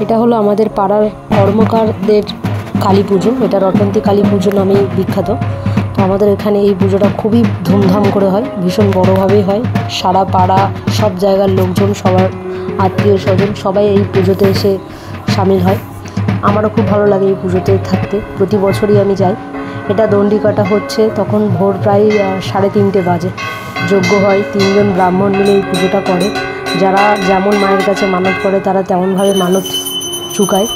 এটা হলো আমাদের পাড়ার কর্মকারদের কালী পুজো। এটা রটন্তী কালী পুজো নামেই বিখ্যাত। তো আমাদের এখানে এই পুজোটা খুবই ধুমধাম করে হয়, ভীষণ বড়োভাবেই হয়। সারা পাড়া, সব জায়গার লোকজন, সবার আত্মীয় স্বজন সবাই এই পুজোতে এসে সামিল হয়। আমারও খুব ভালো লাগে এই পুজোতে থাকতে, প্রতি বছরই আমি যাই। এটা দণ্ডি কাটা হচ্ছে, তখন ভোর প্রায় 3:30 বাজে। যজ্ঞ হয়, 3 জন ব্রাহ্মণ মিলে এই পুজোটা করে। যারা যেমন মায়ের কাছে মানত করে তারা তেমনভাবে মানত চুকায়।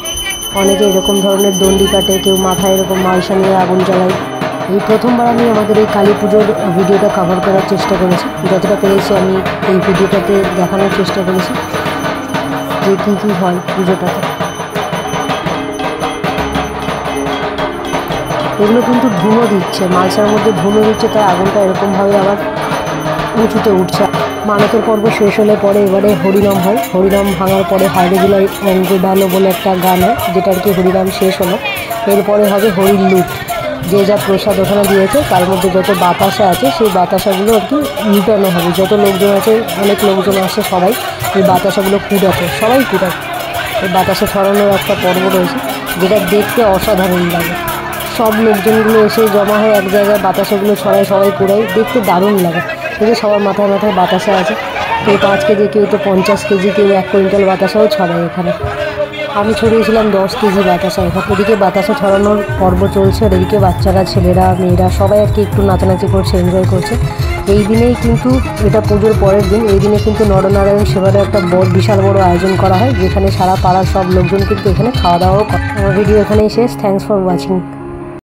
অনেকে এরকম ধরনের দণ্ডি কাটে, কেউ মাথায় এরকম মালসা নিয়ে আগুন জ্বালায়। এই প্রথমবার আমি আমাদের এই কালী পুজোর ভিডিওটা কভার করার চেষ্টা করেছি। যতটা পেরেছি আমি এই ভিডিওটাতে দেখানোর চেষ্টা করেছি যে কী কী হয় পুজোটাতে। এগুলো কিন্তু ধুনো দিচ্ছে, মালসার মধ্যে ধুনো দিচ্ছে, তাই আগুনটা এরকমভাবে আবার উঁচুতে উঠছে। মানতের পর্ব শেষ হলে পরে এবারে হরিনাম হয়। হরিনাম ভাঙার পরে হায়রে জেলায় অঙ্গ ডালো বলে একটা গান হয়, যেটা আর কি হরিনাম শেষ হলো। এরপরে হবে হরির লুট। যে যা প্রসাদ ওখানে দিয়েছে তার মধ্যে যত বাতাসা আছে সেই বাতাসাগুলো আর কি লুটানো হবে। যত লোকজন আছে, অনেক লোকজন আসে, সবাই এই বাতাসাগুলো কুড়াতে, সবাই কুড়ায়। এই বাতাসা ছড়ানোর একটা পর্ব রয়েছে, যেটা দেখতে অসাধারণ লাগে। সব লোকজনগুলো এসে জমা হয় এক জায়গায়, বাতাসাগুলো ছড়ায়, সবাই কুড়ায়, দেখতে দারুণ লাগে। এই যে সবার মাথায় মাথায় বাতাসা আছে, কেউ 5 কেজি, কেউ তো 50 কেজি, কেউ 1 কুইন্টাল বাতাসাও ছড়ায় এখানে। আমি ছড়িয়েছিলাম 10 কেজি বাতাসা। এদিকে বাতাসা ছড়ানোর পর্ব চলছে, আর এদিকে বাচ্চারা, ছেলেরা, মেয়েরা সবাই আর কি একটু নাচানাচি করছে, এনজয় করছে। এই দিনেই কিন্তু, এটা পুজোর পরের দিন, এই দিনে কিন্তু নরনারায়ণ সেবারে একটা বিশাল বড় আয়োজন করা হয়, যেখানে সারা পাড়ার সব লোকজন কিন্তু এখানে খাওয়া দাওয়াও করে। আমার ভিডিও এখানেই শেষ। Thanks for watching.